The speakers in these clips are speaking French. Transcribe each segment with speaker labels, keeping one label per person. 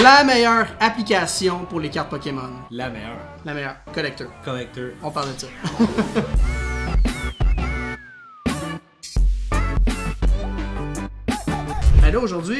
Speaker 1: La meilleure application pour les cartes Pokémon.
Speaker 2: La meilleure.
Speaker 1: La meilleure. Collector.
Speaker 2: Collector.
Speaker 1: On parle de ça. Ben là, aujourd'hui,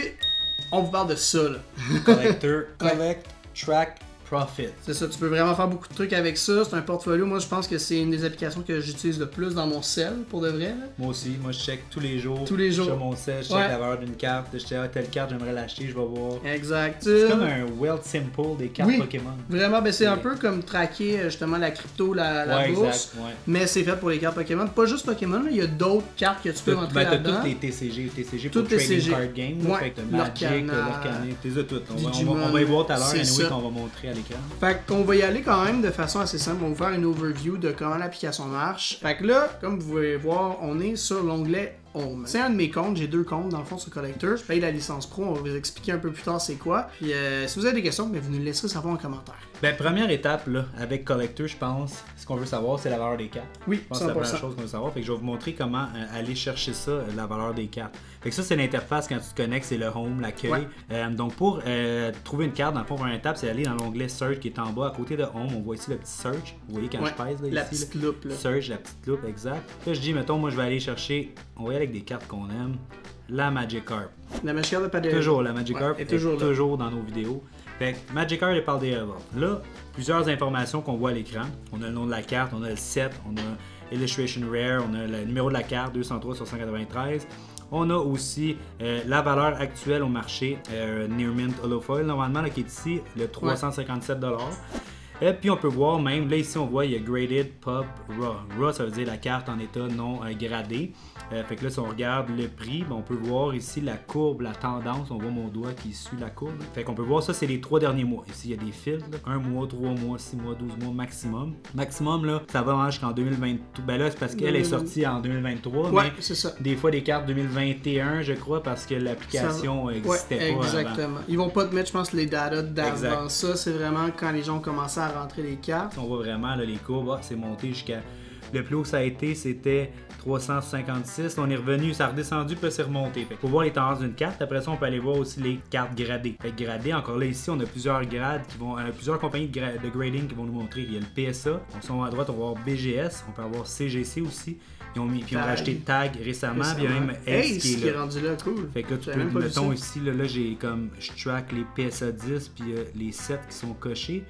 Speaker 1: on vous parle de ça, là.
Speaker 2: Collector. Collect, track, profit.
Speaker 1: C'est ça, tu peux vraiment faire beaucoup de trucs avec ça. C'est un portfolio. Moi, je pense que c'est une des applications que j'utilise le plus dans mon cell, pour de vrai. Là.
Speaker 2: Moi aussi, moi je check tous les jours.
Speaker 1: Tous les jours.
Speaker 2: Sur mon sel, je check la valeur d'une carte. Je check telle carte, j'aimerais l'acheter, je vais voir.
Speaker 1: Exact.
Speaker 2: C'est comme un Wild Simple des cartes Pokémon.
Speaker 1: Vraiment, ben c'est un peu comme traquer justement la crypto, la bourse.
Speaker 2: Exact,
Speaker 1: mais c'est fait pour les cartes Pokémon. Pas juste Pokémon, là, il y a d'autres cartes que tu peux rentrer là-dedans.
Speaker 2: T'as toutes les TCG. TCG
Speaker 1: toutes
Speaker 2: pour
Speaker 1: TCG.
Speaker 2: Trading Card Game.
Speaker 1: Ouais.
Speaker 2: Fait que Magic, l'Arcana, t'es toutes. On va y voir tout à l'heure, anyway, qu'on va montrer à l'écran.
Speaker 1: Fait qu'on va y aller quand même de façon assez simple. On va vous faire une overview de comment l'application marche. Fait que là, comme vous pouvez voir, on est sur l'onglet Home. C'est un de mes comptes, j'ai 2 comptes dans le fond sur Collector. Je paye la licence pro, on va vous expliquer un peu plus tard c'est quoi. Puis si vous avez des questions, ben, vous nous laisserez savoir en commentaire.
Speaker 2: Ben, première étape là, avec Collector, je pense, ce qu'on veut savoir, c'est la valeur des cartes.
Speaker 1: Oui,
Speaker 2: je pense que c'est la première chose qu'on veut savoir. Fait que je vais vous montrer comment aller chercher ça, la valeur des cartes. Fait que ça, c'est l'interface quand tu te connectes, c'est le Home, l'accueil. Ouais. Donc pour trouver une carte, dans le fond, première étape, c'est aller dans l'onglet Search qui est en bas à côté de Home. On voit ici le petit Search. Vous voyez quand je pèse là,
Speaker 1: la
Speaker 2: ici.
Speaker 1: Petite loupe, là.
Speaker 2: Search, la petite loupe, exact. Là, je dis, mettons, moi, je vais aller chercher, on va y aller avec des cartes qu'on aime. La Magikarp.
Speaker 1: La Magikarp de Paldea.
Speaker 2: Toujours, la Magikarp est toujours dans nos vidéos. Fait que Magikarp de Paldea. Là, plusieurs informations qu'on voit à l'écran. On a le nom de la carte, on a le set, on a Illustration Rare, on a le numéro de la carte, 203 sur 193. On a aussi la valeur actuelle au marché, Near Mint Holofoil, normalement, là, qui est ici, le 357 $. Et puis on peut voir même, là ici on voit il y a Graded Pop Raw. Raw ça veut dire la carte en état non gradé. Fait que là si on regarde le prix, ben, on peut voir ici la courbe, la tendance, on voit mon doigt qui suit la courbe. Fait qu'on peut voir ça c'est les 3 derniers mois. Ici il y a des fils, là. 1 mois, 3 mois, 6 mois, 12 mois maximum. Maximum là, ça va jusqu'en 2022. Ben là c'est parce qu'elle est sortie en 2023.
Speaker 1: Ouais,
Speaker 2: mais
Speaker 1: c'est ça.
Speaker 2: Des fois des cartes 2021 je crois parce que l'application n'existait pas
Speaker 1: exactement.
Speaker 2: avant.
Speaker 1: Ils vont pas te mettre je pense les datas d'avant ça, c'est vraiment quand les gens ont commencé à rentrer les cartes.
Speaker 2: On voit vraiment là, les courbes, c'est monté jusqu'à... Le plus haut que ça a été, c'était 356. On est revenu, ça a redescendu, puis c'est remonté. Fait faut voir les tendances d'une carte. Après ça, on peut aller voir aussi les cartes gradées. Fait que gradées, encore là, ici, on a plusieurs grades qui vont... plusieurs compagnies de grading qui vont nous montrer. Il y a le PSA. Donc, à droite, on va avoir BGS. On peut avoir CGC aussi. Puis on a rajouté Tag récemment. Puis il y a même Ace qui est
Speaker 1: rendu là, cool.
Speaker 2: Fait que là, tu peux, mettons ici, là j'ai comme... Je track les PSA 10, puis les 7 qui sont cochés.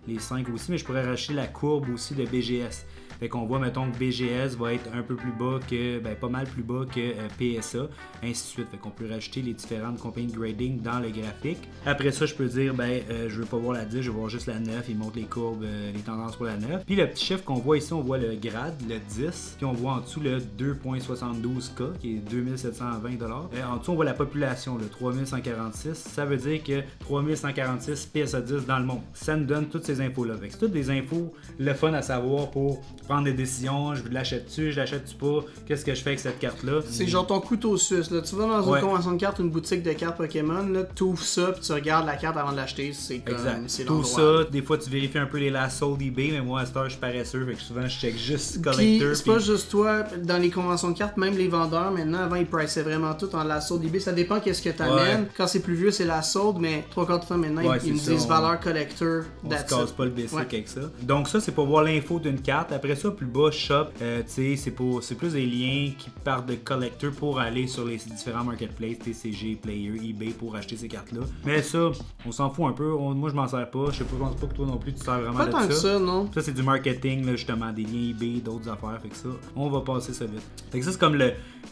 Speaker 2: Les 5 aussi, mais je pourrais racheter la courbe aussi de BGS. Fait qu'on voit, mettons, que BGS va être un peu plus bas que, ben pas mal plus bas que PSA, ainsi de suite. Fait qu'on peut rajouter les différentes compagnies de grading dans le graphique. Après ça, je peux dire, ben, je veux pas voir la 10, je veux voir juste la 9. Il montre les courbes, les tendances pour la 9. Puis le petit chiffre qu'on voit ici, on voit le grade, le 10. Puis on voit en dessous le 2.72K, qui est 2720 $. En dessous, on voit la population, le 3146. Ça veut dire que 3146 PSA 10 dans le monde. Ça nous donne toutes ces infos-là. Fait que c'est toutes des infos, le fun à savoir pour prendre des décisions, je l'achète-tu, je l'achète-tu pas, qu'est-ce que je fais avec cette carte-là.
Speaker 1: C'est genre ton couteau suisse, là. Tu vas dans une convention de cartes, une boutique de cartes Pokémon, là, tu ouvres ça, puis tu regardes la carte avant de l'acheter, c'est comme, c'est l'endroit.
Speaker 2: Tout ça, des fois tu vérifies un peu les last sold eBay, mais moi à cette heure je suis paresseux, fait que souvent je check juste Collector.
Speaker 1: C'est pas juste toi, dans les conventions de cartes, même les vendeurs, maintenant, avant ils priçaient vraiment tout en last sold eBay, ça dépend qu'est-ce que t'amènes. Quand c'est plus vieux, c'est last sold, mais 3/4 du temps maintenant, ils me disent valeur collector,
Speaker 2: on se casse pas le basic avec ça. Donc ça, c'est pour voir l'info d'une carte. Après ça, plus bas, shop, c'est plus des liens qui partent de collector pour aller sur les différents marketplaces, TCG, Player, eBay pour acheter ces cartes-là. Mais ça, on s'en fout un peu. Moi, je m'en sers pas. Je pense pas que toi non plus, tu sers vraiment de ça.
Speaker 1: Pas tant que ça, non.
Speaker 2: Ça, c'est du marketing, là, justement, des liens eBay, d'autres affaires. Fait que ça, on va passer ça vite. Fait que ça, c'est comme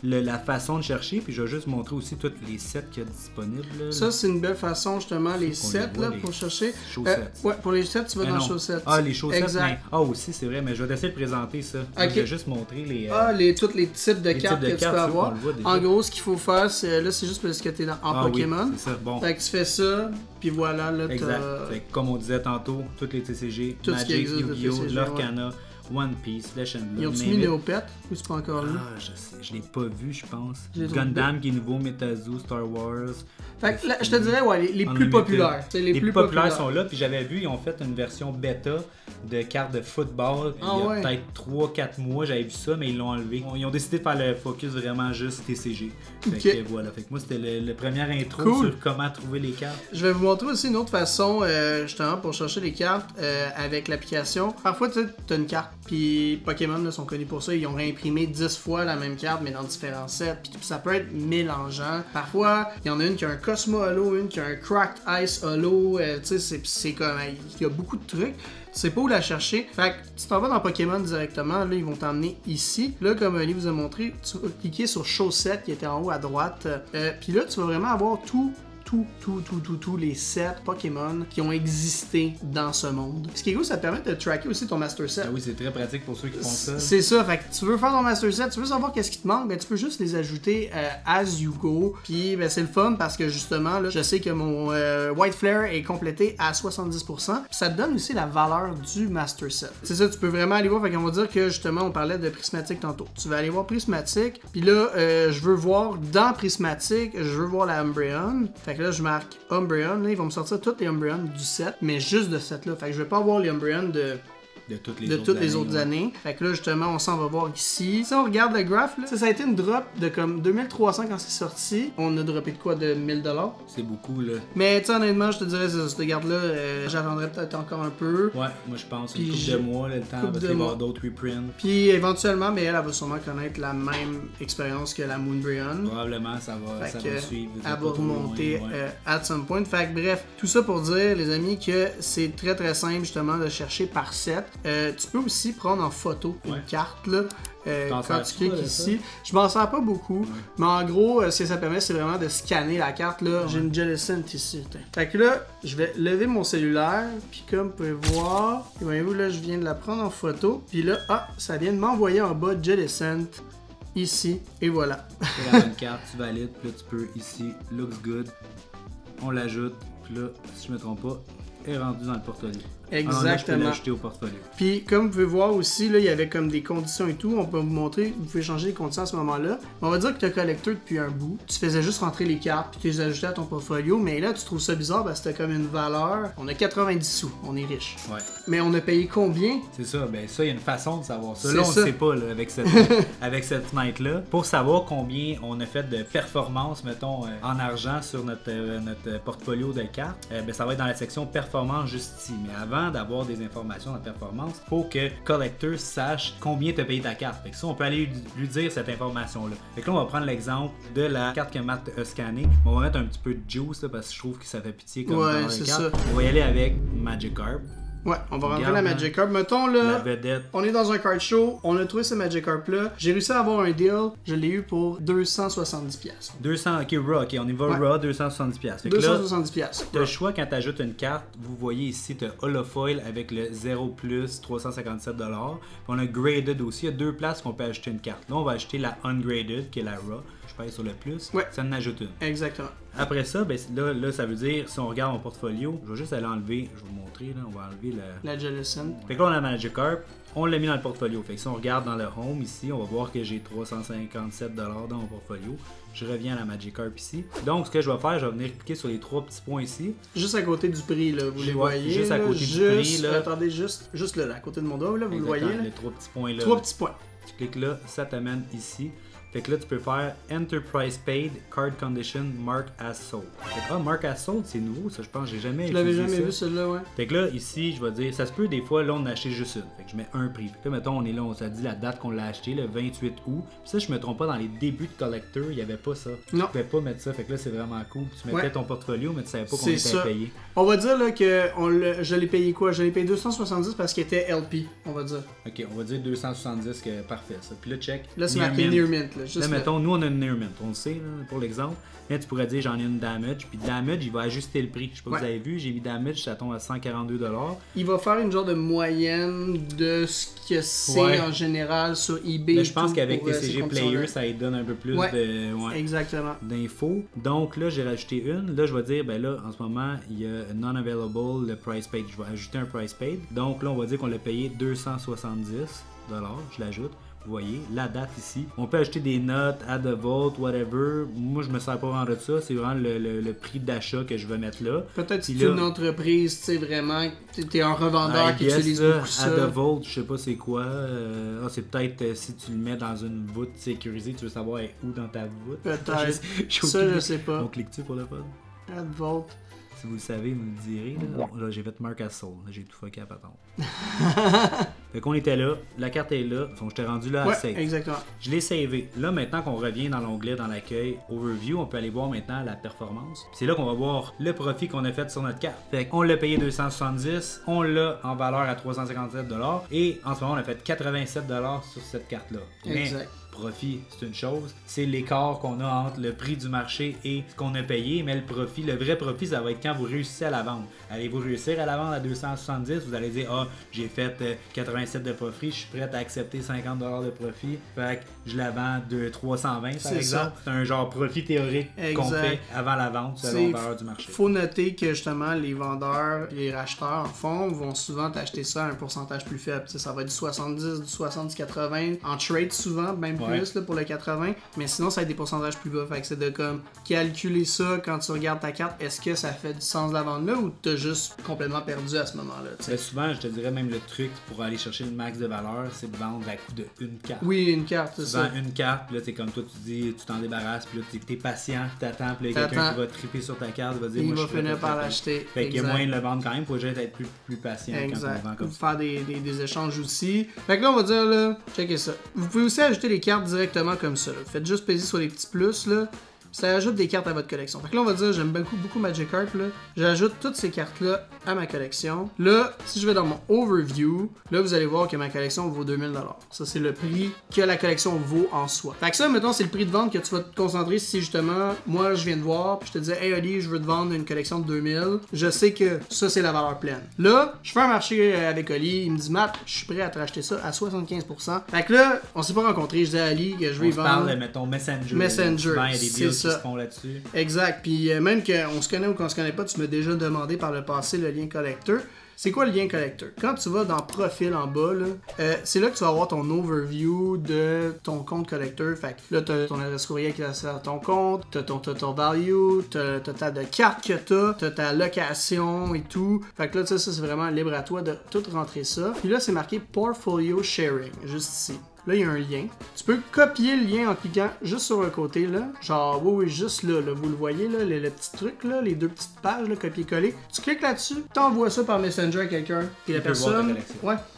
Speaker 2: la façon de chercher. Puis je vais juste montrer aussi tous les sets qu'il y a disponibles. Là.
Speaker 1: Ça, c'est une belle façon, justement, les sets, là, pour chercher.
Speaker 2: Chaussettes.
Speaker 1: Ouais, pour les sets, tu vas dans chaussettes.
Speaker 2: Ah, les chaussettes.
Speaker 1: Exact.
Speaker 2: Mais... aussi, c'est vrai, mais je vais essayer de présenter ça.
Speaker 1: Okay.
Speaker 2: Je vais juste montrer les...
Speaker 1: tous les types de cartes que tu peux avoir. En gros, ce qu'il faut faire, c'est juste parce que tu es en Pokémon.
Speaker 2: Oui, c'est ça. Bon.
Speaker 1: Fait que tu fais ça, puis voilà, là,
Speaker 2: exact. Fait que, comme on disait tantôt, toutes les TCG,
Speaker 1: tout
Speaker 2: Magic, Yu-Gi-Oh, l'Arcana, One Piece, Flesh and Blood.
Speaker 1: Ils ont-tu mis Néopet ou c'est pas encore là?
Speaker 2: Ah, je sais, je l'ai pas vu, je pense.
Speaker 1: J'ai
Speaker 2: Gundam qui est nouveau, Metazoo, Star Wars.
Speaker 1: Fait que là, je te dirais, ouais, les plus populaires.
Speaker 2: Les plus populaires sont là, puis j'avais vu, ils ont fait une version bêta de cartes de football. Il y a peut-être 3-4 mois, j'avais vu ça, mais ils l'ont enlevé. Ils ont décidé de faire le focus vraiment juste TCG. Fait que voilà. Fait que moi, c'était le premier intro sur comment trouver les cartes.
Speaker 1: Je vais vous montrer aussi une autre façon, justement, pour chercher les cartes avec l'application. Parfois, tu as une carte, puis Pokémon là, sont connus pour ça. Ils ont réimprimé 10 fois la même carte, mais dans différents sets. Puis ça peut être mélangeant. Parfois, il y en a une qui a un Cosmo Holo, une qui a un Cracked Ice Holo. Tu sais, c'est comme. Il y a beaucoup de trucs. Tu sais pas où la chercher. Fait que tu t'en vas dans Pokémon directement. Là, ils vont t'emmener ici. Là, comme Ali vous a montré, tu vas cliquer sur Chaussette qui était en haut à droite. Puis là, tu vas vraiment avoir tous les sets Pokémon qui ont existé dans ce monde. Ce qui est cool, ça te permet de tracker aussi ton Master Set.
Speaker 2: Ah oui, c'est très pratique pour ceux qui font ça.
Speaker 1: C'est ça, fait que tu veux faire ton Master Set, tu veux savoir qu'est-ce qui te manque, ben tu peux juste les ajouter as you go. Puis ben c'est le fun parce que justement, là, je sais que mon White Flare est complété à 70%. Puis ça te donne aussi la valeur du Master Set. C'est ça, tu peux vraiment aller voir, fait qu'on va dire que justement, on parlait de Prismatique tantôt. Tu vas aller voir Prismatique, puis là, je veux voir dans Prismatique, je veux voir la Umbreon. Fait que là, je marque Umbreon. Là, ils vont me sortir toutes les Umbreon du set, mais juste de cette là. Fait que je vais pas avoir les Umbreon de toutes les autres années. Fait que là, justement, on s'en va voir ici. Si on regarde le graph, là, ça a été une drop de comme 2300 quand c'est sorti. On a droppé de quoi? De 1000$?
Speaker 2: C'est beaucoup, là.
Speaker 1: Mais tu sais, honnêtement, je te dirais, cette garde-là, j'attendrais peut-être encore un peu.
Speaker 2: Ouais, moi je pense une couple de mois, là, le temps va y avoir d'autres reprints.
Speaker 1: Puis éventuellement, mais elle va sûrement connaître la même expérience que la Moonbreon.
Speaker 2: Probablement, ça va suivre.
Speaker 1: Elle va remonter at some point. Fait que bref, tout ça pour dire, les amis, que c'est très très simple justement de chercher par set. Tu peux aussi prendre en photo une carte là. Quand tu cliques ici, je m'en sers pas beaucoup, mais en gros, ce que ça permet, c'est vraiment de scanner la carte. Là, j'ai une Jellicent ici. Fait que là, je vais lever mon cellulaire, puis comme vous pouvez voir, voyez-vous, là, je viens de la prendre en photo, puis là, ça vient de m'envoyer en bas Jellicent ici, et voilà.
Speaker 2: C'est la bonne carte, tu valides, puis là, tu peux ici, looks good, on l'ajoute, puis là, si je me trompe pas, est rendu dans le portfolio.
Speaker 1: Exactement.
Speaker 2: Là, je peux l'ajouter au portfolio.
Speaker 1: Puis, comme vous pouvez voir aussi, là, il y avait comme des conditions et tout. On peut vous montrer, vous pouvez changer les conditions à ce moment-là. On va dire que tu as collecteur depuis un bout. Tu faisais juste rentrer les cartes puis tu les ajoutais à ton portfolio. Mais là, tu trouves ça bizarre parce que t'as comme une valeur. On a 90 sous. On est riche.
Speaker 2: Ouais.
Speaker 1: Mais on a payé combien?
Speaker 2: C'est ça. Ben, ça, il y a une façon de savoir ça.
Speaker 1: C'est
Speaker 2: là, on
Speaker 1: ça.
Speaker 2: ne sait pas, là, avec cette fenêtre-là. Pour savoir combien on a fait de performance, mettons, en argent sur notre portfolio de cartes, ben, ça va être dans la section performance juste ici. Mais avant d'avoir des informations dans la performance, il faut que Collector sache combien tu as payé ta carte. Fait que ça, on peut aller lui dire cette information-là. Fait que là, on va prendre l'exemple de la carte que Matt a scannée. On va mettre un petit peu de juice là, parce que je trouve que ça fait pitié comme dans les cartes. On va y aller avec Magikarp.
Speaker 1: Ouais, on va rentrer la Magikarp. Mettons là,
Speaker 2: la vedette.
Speaker 1: On est dans un card show, on a trouvé ce Magikarp là. J'ai réussi à avoir un deal, je l'ai eu pour 270$.
Speaker 2: 200, ok, raw, ok, on y va raw, 270$.
Speaker 1: 270$.
Speaker 2: Tu as le choix quand tu ajoutes une carte, vous voyez ici, tu as Holofoil avec le 0+, 357$. Puis on a Graded aussi, il y a deux places qu'on peut ajouter une carte. Là, on va acheter la Ungraded, qui est la raw. Je paye sur le plus, ça en ajoute une.
Speaker 1: Exactement.
Speaker 2: Après ça, ben, là, ça veut dire, si on regarde mon portfolio, je vais juste aller enlever, je vais vous montrer, là, on va enlever
Speaker 1: la Jellicent.
Speaker 2: Fait que là, on a Magikarp, on l'a mis dans le portfolio. Fait que si on regarde dans le home ici, on va voir que j'ai 357$ dans mon portfolio. Je reviens à la Magikarp ici. Donc, ce que je vais faire, je vais venir cliquer sur les trois petits points ici.
Speaker 1: Juste à côté du prix, là, vous les voyez.
Speaker 2: Juste à côté du prix, là.
Speaker 1: Attendez, juste là, à côté de mon doigt, là, vous le voyez. Là.
Speaker 2: Les trois petits points là.
Speaker 1: Trois petits points.
Speaker 2: Tu cliques là, ça t'amène ici. Fait que là, tu peux faire Enterprise Paid, Card Condition, Mark as Sold. Fait que, Mark as Sold, c'est nouveau, ça, je pense, j'ai jamais
Speaker 1: Je l'avais jamais vu, celui-là, ouais.
Speaker 2: Fait que là, ici, je vais dire, ça se peut, des fois, là, on a acheté juste une. Fait que je mets un prix. Fait que là, mettons, on est là, on s'est dit la date qu'on l'a acheté, le 28 août. Puis ça, je me trompe pas, dans les débuts de Collector, il n'y avait pas ça.
Speaker 1: Non.
Speaker 2: Tu pouvais pas mettre ça. Fait que là, c'est vraiment cool. Tu mettais ton portfolio, mais tu savais pas qu'on était payé.
Speaker 1: On va dire, là, que je l'ai payé quoi? Je l'ai payé 270 parce qu'il était LP, on va dire.
Speaker 2: Ok, on va dire 270, que parfait, ça. Puis là, check.
Speaker 1: Là, c'est marqué Near Mint, là. Juste
Speaker 2: là, mettons, nous, on a une Nearmint, on le sait, là, pour l'exemple. Là, tu pourrais dire, j'en ai une Damage, puis Damage, il va ajuster le prix. Je sais pas si vous avez vu, j'ai mis Damage, ça tombe à 142 $.
Speaker 1: Il va faire une genre de moyenne de ce que c'est en général sur eBay.
Speaker 2: Mais je pense qu'avec TCG Player, ça lui donne un peu plus d'infos. Donc là, j'ai rajouté une. Là, je vais dire, ben là, en ce moment, il y a non-available, le price paid. Je vais ajouter un price paid. Donc là, on va dire qu'on l'a payé 270 $. Je l'ajoute. Vous voyez, la date ici. On peut acheter des notes, add a vote, whatever. Moi, je me sers pas vraiment de ça. C'est vraiment le prix d'achat que je vais mettre là.
Speaker 1: Peut-être si tu es une entreprise, tu sais, vraiment, tu es un revendeur qui utilise beaucoup ça.
Speaker 2: Add a vote, je sais pas c'est quoi. C'est peut-être si tu le mets dans une voûte sécurisée, tu veux savoir où dans ta voûte.
Speaker 1: Peut-être. Ça, je sais pas.
Speaker 2: On clique-tu pour le fun?
Speaker 1: Add vote.
Speaker 2: Si vous le savez, vous me le direz. Là, j'ai fait Mark Castle. J'ai tout fucké à patente. Fait qu'on était là. La carte est là. Donc, je t'ai rendu là à save.
Speaker 1: Exactement.
Speaker 2: Je l'ai savé. Là, maintenant qu'on revient dans l'onglet, dans l'accueil, Overview, on peut aller voir maintenant la performance. C'est là qu'on va voir le profit qu'on a fait sur notre carte. Fait qu'on l'a payé 270. On l'a en valeur à 357 $. Et en ce moment, on a fait 87 $ sur cette carte-là.
Speaker 1: Exact.
Speaker 2: Profit, c'est une chose. C'est l'écart qu'on a entre le prix du marché et ce qu'on a payé. Mais le profit, le vrai profit, ça va être quand vous réussissez à la vendre. Allez-vous réussir à la vendre à 270, vous allez dire, ah, j'ai fait 87 de profit, je suis prêt à accepter 50 $ de profit. Fait que je la vends de 320 par exemple. C'est un genre profit théorique qu'on fait avant la vente selon la valeur du marché.
Speaker 1: Faut noter que justement, les vendeurs et les racheteurs, en fond, vont souvent t'acheter ça à un pourcentage plus faible. T'sais, ça va être du 70, du 60, du 80. En trade, souvent, même plus là, pour le 80. Mais sinon, ça va être des pourcentages plus bas. Fait que c'est de comme calculer ça quand tu regardes ta carte. Est-ce que ça fait du sens de la vente là ou t'as juste complètement perdu à ce moment-là?
Speaker 2: Ben, souvent, je te dirais même le truc pour aller chercher le max de valeur, c'est de vendre à coup de une carte.
Speaker 1: Oui, une carte, c'est ça.
Speaker 2: Tu vends une carte, puis là, c'est comme toi, tu dis, tu t'en débarrasses, puis là, t'es patient, t'attends, puis là, il y a quelqu'un qui va triper sur ta carte, va dire,
Speaker 1: il va finir par l'acheter.
Speaker 2: Fait qu'il y a moyen de le vendre quand même, faut juste être plus patient quand on vend comme ça.
Speaker 1: Faire des échanges aussi. Fait que là, on va dire, là, checkez ça. Vous pouvez aussi ajouter les cartes directement comme ça. Là. Faites juste peser sur les petits plus, là. Ça ajoute des cartes à votre collection. Fait que là, on va dire, j'aime beaucoup Magikarp, là. J'ajoute toutes ces cartes-là à ma collection. Là, si je vais dans mon Overview, là, vous allez voir que ma collection vaut 2000 $. Ça, c'est le prix que la collection vaut en soi. Fait que ça, mettons, c'est le prix de vente que tu vas te concentrer si, justement, moi, je viens de voir, puis je te dis, hey, Oli, je veux te vendre une collection de 2000. Je sais que ça, c'est la valeur pleine. Là, je fais un marché avec Oli. Il me dit, Matt, je suis prêt à te racheter ça à 75%. Fait que là, on s'est pas rencontrés. Je dis à Ali que je vais vendre.
Speaker 2: On parle, mettons, Messenger.
Speaker 1: Messenger,
Speaker 2: il y a des deals qui se font là-dessus.
Speaker 1: Exact. Puis même qu'on se connaît ou qu'on se connaît pas, tu m'as déjà demandé par le passé le lien collector. C'est quoi le lien collector? Quand tu vas dans profil en bas, c'est là que tu vas avoir ton overview de ton compte collector. Fait que là, tu as ton adresse courriel qui est associée à ton compte, tu as ton total value, tu as ta de carte que tu as ta location et tout. Fait que là, ça, c'est vraiment libre à toi de tout rentrer ça. Puis là, c'est marqué Portfolio Sharing, juste ici. Là, il y a un lien. Tu peux copier le lien en cliquant juste sur un côté, là. Genre, oui, juste là, vous le voyez, là, le petit truc, là, les deux petites pages, là, copier-coller. Tu cliques là-dessus, t'envoies ça par Messenger à quelqu'un. Et la personne,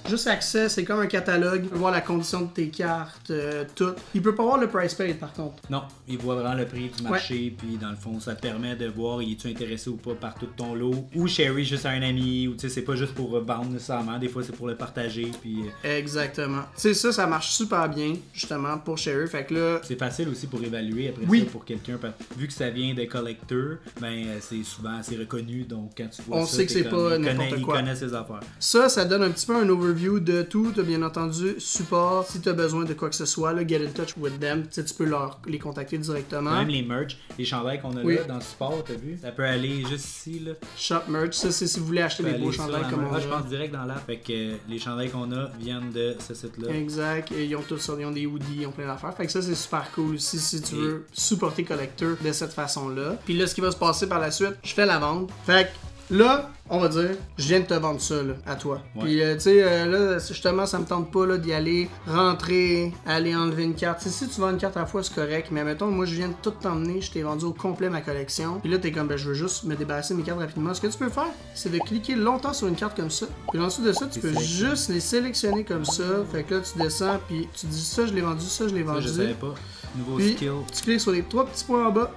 Speaker 1: juste accès, c'est comme un catalogue. Il peut voir la condition de tes cartes, tout. Il peut pas voir le price paid, par contre.
Speaker 2: Non, il voit vraiment le prix du marché, puis dans le fond, ça te permet de voir, es-tu intéressé ou pas par tout ton lot, ou sharry juste à un ami, ou tu sais, c'est pas juste pour vendre nécessairement, des fois c'est pour le partager, puis...
Speaker 1: Exactement. Tu sais, ça marche super bien, justement, pour Sherry. Fait que là...
Speaker 2: C'est facile aussi pour évaluer après ça pour quelqu'un. Vu que ça vient de collector, ben c'est souvent assez reconnu. Donc quand tu vois
Speaker 1: on sait que c'est pas n'importe quoi.
Speaker 2: Il connaît ses affaires.
Speaker 1: Ça donne un petit peu un overview de tout. Tu as bien entendu support. Si tu as besoin de quoi que ce soit, là, get in touch with them. Tu peux les contacter directement.
Speaker 2: Même les merch, les chandails qu'on a là dans le support, t'as vu? Ça peut aller juste ici. Là.
Speaker 1: Shop merch, ça c'est si vous voulez acheter des beaux chandails comme on a.
Speaker 2: Je pense direct dans l'app. Fait que les chandails qu'on a viennent de ce site-là.
Speaker 1: Exact. Et ils ont tout ça. Ils ont des hoodies, ils ont plein d'affaires. Fait que ça, c'est super cool aussi si tu veux supporter Collector de cette façon-là. Puis là, ce qui va se passer par la suite, je fais la vente. Fait que là, on va dire, je viens de te vendre ça là, à toi. Puis tu sais, là, justement, ça me tente pas là, d'y aller, rentrer, aller enlever une carte. T'sais, si tu vends une carte à la fois, c'est correct. Mais mettons, moi, je viens de tout t'emmener, je t'ai vendu au complet ma collection. Puis là, t'es comme, ben, je veux juste me débarrasser de mes cartes rapidement. Ce que tu peux faire, c'est de cliquer longtemps sur une carte comme ça. Puis ensuite de ça, tu peux juste les sélectionner comme ça. Fait que là, tu descends, puis tu dis ça, je l'ai vendu, ça, je l'ai vendu.
Speaker 2: Ça, je savais pas. Nouveau
Speaker 1: puis,
Speaker 2: skill. Tu
Speaker 1: cliques sur les 3 petits points en bas.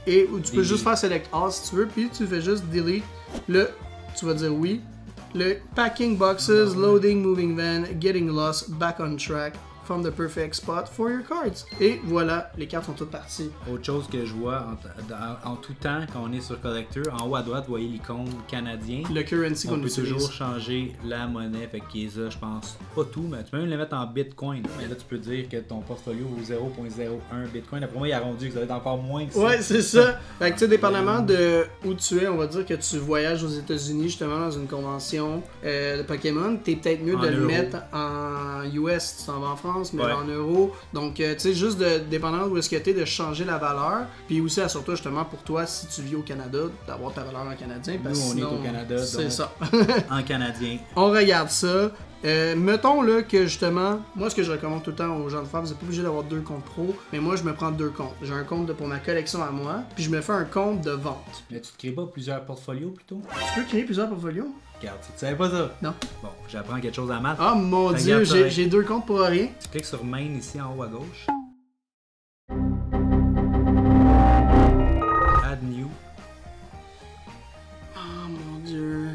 Speaker 1: Et où tu peux juste faire Select All si tu veux. Puis tu fais juste Delete. Là, tu vas dire oui. Le Packing Boxes, Loading Moving Van, Getting Lost, Back on Track. found the perfect spot for your cards. Et voilà, les cartes sont toutes parties.
Speaker 2: Autre chose que je vois en tout temps, quand on est sur Collector, en haut à droite, vous voyez l'icône canadien.
Speaker 1: Le currency qu'on
Speaker 2: on peut
Speaker 1: utilise.
Speaker 2: toujours changer la monnaie, fait qu'il y a ça, je pense, pas tout, mais tu peux même le mettre en Bitcoin. Mais là, tu peux dire que ton portfolio vaut 0.01 Bitcoin. Après moi, il a rendu que ça va être encore moins que ça.
Speaker 1: Ouais, c'est ça. Fait que tu sais, dépendamment de où tu es, on va dire que tu voyages aux États-Unis justement dans une convention de Pokémon, t'es peut-être mieux
Speaker 2: En
Speaker 1: de le
Speaker 2: euros.
Speaker 1: mettre en US si tu t'en vas en France, mais
Speaker 2: Ouais.
Speaker 1: en euros. Donc, tu sais, juste dépendamment d'où est-ce que t'es, de changer la valeur. Puis aussi, assure-toi justement pour toi, si tu vis au Canada, d'avoir ta valeur en canadien. Parce
Speaker 2: Nous, on
Speaker 1: que sinon,
Speaker 2: est au Canada,
Speaker 1: c'est
Speaker 2: donc
Speaker 1: ça.
Speaker 2: en canadien.
Speaker 1: On regarde ça. Mettons là que justement, moi ce que je recommande tout le temps aux gens de faire, vous n'êtes pas obligé d'avoir 2 comptes pro, mais moi je me prends 2 comptes. J'ai un compte pour ma collection à moi, puis je me fais un compte de vente.
Speaker 2: Mais tu te crées pas plusieurs portfolios plutôt?
Speaker 1: Tu peux créer plusieurs portfolios?
Speaker 2: Regarde, tu savais pas ça?
Speaker 1: Non.
Speaker 2: Bon, j'apprends quelque chose à maths.
Speaker 1: Ah mon
Speaker 2: Regarde
Speaker 1: dieu,
Speaker 2: ça,
Speaker 1: j'ai 2 comptes pour rien.
Speaker 2: Tu cliques sur Main ici en haut à gauche. Add New.
Speaker 1: Ah mon dieu.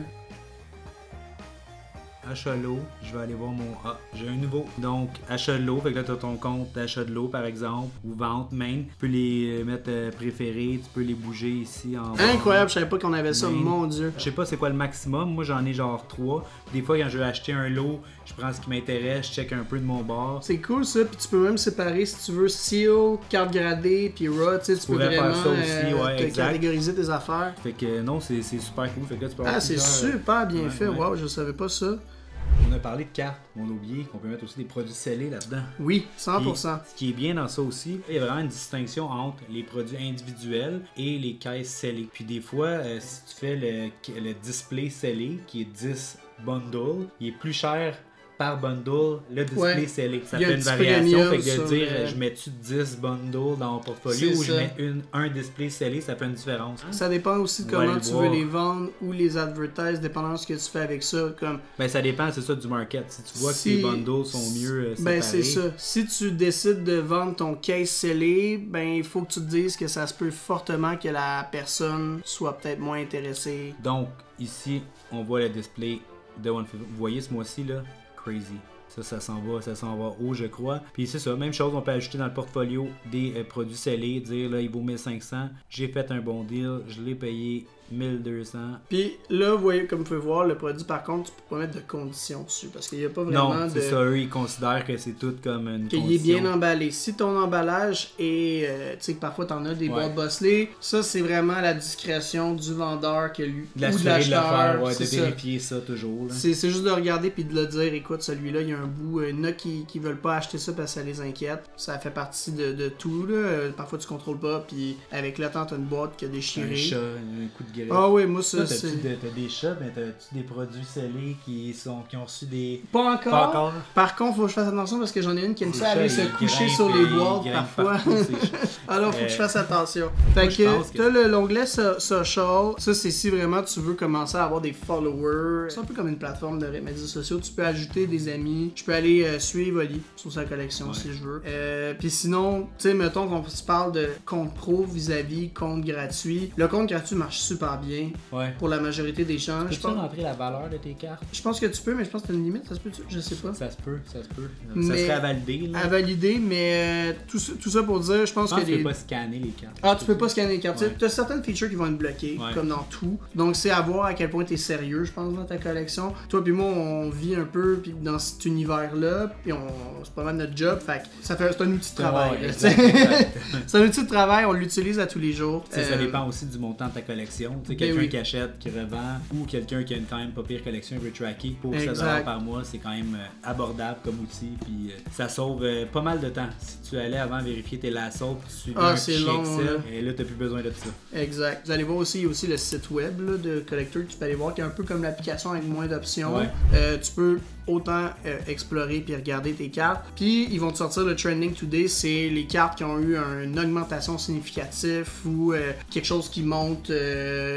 Speaker 2: Achat de l'eau, je vais aller voir mon... Ah, j'ai un nouveau. Donc, achat de l'eau, fait que là, tu as ton compte d'achat de l'eau, par exemple, ou vente, main. Tu peux les mettre préférés, tu peux les bouger ici en bas.
Speaker 1: Incroyable, je savais pas qu'on avait ça,
Speaker 2: Main.
Speaker 1: mon dieu.
Speaker 2: Je sais pas c'est quoi le maximum, moi j'en ai genre 3. Des fois, quand je veux acheter un lot, je prends ce qui m'intéresse, je check un peu de mon bord.
Speaker 1: C'est cool ça, puis tu peux même séparer si tu veux Seal, carte gradée, puis Raw, tu sais, tu peux
Speaker 2: pourrais faire
Speaker 1: vraiment
Speaker 2: ça aussi, ouais,
Speaker 1: te
Speaker 2: exact.
Speaker 1: catégoriser tes affaires.
Speaker 2: Fait que non, c'est super cool. Fait que là, tu peux avoir
Speaker 1: Ah, c'est
Speaker 2: plusieurs,
Speaker 1: super bien
Speaker 2: ouais,
Speaker 1: fait,
Speaker 2: ouais.
Speaker 1: wow, je savais pas ça.
Speaker 2: On a parlé de cartes, on a oublié qu'on peut mettre aussi des produits scellés là-dedans.
Speaker 1: Oui, 100%.
Speaker 2: Puis, ce qui est bien dans ça aussi, il y a vraiment une distinction entre les produits individuels et les caisses scellées. Puis des fois, si tu fais le display scellé, qui est 10 bundles, il est plus cher par bundle le display
Speaker 1: Ouais.
Speaker 2: scellé. Ça
Speaker 1: Il y a
Speaker 2: fait
Speaker 1: un
Speaker 2: une
Speaker 1: petit
Speaker 2: variation,
Speaker 1: premium
Speaker 2: fait que de
Speaker 1: sur,
Speaker 2: dire je mets-tu 10 bundles dans mon portfolio
Speaker 1: C'est
Speaker 2: ou je
Speaker 1: ça.
Speaker 2: mets un display scellé, ça fait une différence.
Speaker 1: Ça dépend aussi de
Speaker 2: On va
Speaker 1: comment
Speaker 2: aller
Speaker 1: tu
Speaker 2: voir.
Speaker 1: veux les vendre ou les advertises, dépendant de ce que tu fais avec ça. Comme,
Speaker 2: Ben ça dépend, c'est ça du market. Si tu vois
Speaker 1: Si-
Speaker 2: que tes bundles sont mieux séparés.
Speaker 1: ben c'est ça. Si tu décides de vendre ton case scellé, ben il faut que tu te dises que ça se peut fortement que la personne soit peut-être moins intéressée.
Speaker 2: Donc, ici, on voit le display de One Fifth. Vous voyez ce mois-ci, là? Crazy. Ça s'en va haut, je crois. Puis c'est ça, même chose, on peut ajouter dans le portfolio des produits scellés, dire là, il vaut 1500, j'ai fait un bon deal, je l'ai payé 1200.
Speaker 1: Puis là, vous voyez, comme vous pouvez voir, le produit par contre, tu peux pas mettre de conditions dessus parce qu'il n'y a pas vraiment
Speaker 2: Non,
Speaker 1: de.
Speaker 2: c'est ça, eux, ils considèrent que c'est tout comme une
Speaker 1: Qu'il est
Speaker 2: condition.
Speaker 1: bien emballé. Si ton emballage est, tu sais que parfois t'en as des
Speaker 2: Ouais.
Speaker 1: boîtes bosselées, ça c'est vraiment à la discrétion du vendeur que lui,
Speaker 2: De
Speaker 1: ou de
Speaker 2: l'assurer de le
Speaker 1: l'acheteur.
Speaker 2: faire, ouais, de
Speaker 1: c'est ça.
Speaker 2: vérifier ça toujours. Là.
Speaker 1: C'est juste de regarder puis de le dire, écoute, celui-là, il y a un bout. Il y en a qui veulent pas acheter ça parce que ça les inquiète. Ça fait partie de tout. Là. Parfois, tu contrôles pas, puis avec le temps, t'as une boîte qui a déchiré.
Speaker 2: Un chat, un coup de greffe.
Speaker 1: Ah oui, moi, ça,
Speaker 2: Toi,
Speaker 1: c'est.
Speaker 2: t'as des chats, mais t'as-tu des produits scellés qui ont reçu des...
Speaker 1: Pas encore.
Speaker 2: Pas encore.
Speaker 1: Par contre, faut que je fasse attention parce que j'en ai une qui aime
Speaker 2: Les
Speaker 1: ça aller
Speaker 2: chats,
Speaker 1: se
Speaker 2: ils
Speaker 1: coucher
Speaker 2: grimpent
Speaker 1: sur les
Speaker 2: et
Speaker 1: boîtes
Speaker 2: ils grimpent
Speaker 1: parfois.
Speaker 2: partout, ces chats.
Speaker 1: Alors, faut que je fasse attention. Fait
Speaker 2: je pense
Speaker 1: que
Speaker 2: que-
Speaker 1: t'as l'onglet Social. Ça, c'est si vraiment tu veux commencer à avoir des followers. C'est un peu comme une plateforme de médias sociaux. Tu peux ajouter des amis. Je peux aller suivre Oli sur sa collection si je veux. Puis sinon, tu sais, mettons qu'on se parle de compte pro vis-à-vis compte gratuit. Le compte gratuit marche super bien
Speaker 2: Ouais.
Speaker 1: pour la majorité des gens. Je
Speaker 2: Peux-tu
Speaker 1: pense,
Speaker 2: rentrer la valeur de tes cartes?
Speaker 1: je pense que tu peux, mais je pense que t'as une limite. Ça se peut-tu? Je sais pas.
Speaker 2: Ça se peut, ça se peut. Ça
Speaker 1: Mais-
Speaker 2: serait à valider, là.
Speaker 1: À valider, mais tout ça pour dire, je pense
Speaker 2: Je pense
Speaker 1: que
Speaker 2: que tu peux pas scanner les cartes.
Speaker 1: Ah, tu peux pas scanner les cartes.
Speaker 2: Ouais.
Speaker 1: Tu as certaines features qui vont être bloquées,
Speaker 2: Ouais.
Speaker 1: comme dans tout. Donc, c'est à voir à quel point tu es sérieux, je pense, dans ta collection. Toi puis moi, on vit un peu puis dans cet univers-là, puis c'est pas mal notre job. Fait que c'est un outil de travail.
Speaker 2: Ouais,
Speaker 1: là,
Speaker 2: exact,
Speaker 1: tu sais.
Speaker 2: exact.
Speaker 1: C'est un outil de travail, on l'utilise à tous les jours.
Speaker 2: Tu sais, ça dépend aussi du montant de ta collection. Tu sais,
Speaker 1: Ben
Speaker 2: quelqu'un
Speaker 1: oui.
Speaker 2: qui achète, qui revend, ou quelqu'un qui a une quand même pas pire collection, il veut tracker pour
Speaker 1: Exact.
Speaker 2: 7$ par mois, c'est quand même abordable comme outil. Puis ça sauve pas mal de temps. Si tu allais avant vérifier tes lassos, puis tu suivais
Speaker 1: Ah,
Speaker 2: un
Speaker 1: c'est
Speaker 2: fichier
Speaker 1: long,
Speaker 2: Excel,
Speaker 1: là.
Speaker 2: et là, t'as plus besoin de ça.
Speaker 1: Exact. Vous allez voir aussi, il y a aussi le site web là, de Collector. Tu peux aller voir qui est un peu comme l'application avec moins d'options.
Speaker 2: Ouais.
Speaker 1: Tu peux autant explorer puis regarder tes cartes. Puis ils vont te sortir le Trending Today, c'est les cartes qui ont eu une augmentation significative ou quelque chose qui monte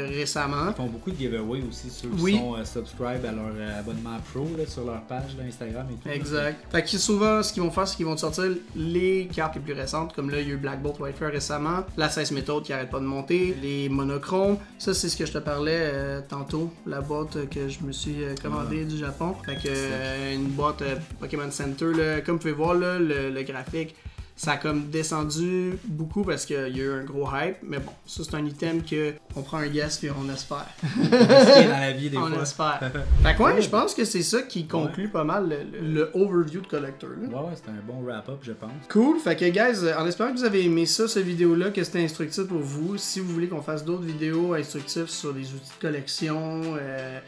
Speaker 1: récemment.
Speaker 2: Ils font beaucoup de giveaways aussi, ceux qui sont subscribe à leur abonnement pro là, sur leur page d'Instagram et tout.
Speaker 1: Exact. Fait que souvent, ce qu'ils vont faire, c'est qu'ils vont te sortir les cartes les plus récentes, comme là, il y a eu Black Bolt Whitefair récemment, la 16 méthode qui arrête pas de monter, les monochromes. Ça, c'est ce que je te parlais tantôt, la boîte que je me suis commandée du Japon. Fait que une boîte Pokémon Center, là, comme vous pouvez voir, là, le graphique, ça a comme descendu beaucoup parce qu'il y a eu un gros hype, mais bon, ça c'est un item que on prend un guess puis on espère.
Speaker 2: Dans la vie des fois.
Speaker 1: On espère. Fait que ouais, je pense que c'est ça qui conclut pas mal le overview de Collector. Là.
Speaker 2: Ouais, c'était un bon wrap-up, je pense.
Speaker 1: Cool. Fait que guys, en espérant que vous avez aimé ça, cette vidéo-là, que c'était instructif pour vous. Si vous voulez qu'on fasse d'autres vidéos instructives sur des outils de collection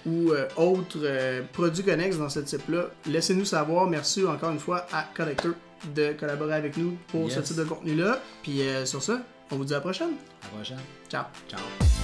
Speaker 1: ou autres produits connexes dans ce type-là, laissez-nous savoir. Merci encore une fois à Collector de collaborer avec nous pour ce type de contenu-là. Puis sur ça, on vous dit à la prochaine.
Speaker 2: À la prochaine.
Speaker 1: Ciao.
Speaker 2: Ciao.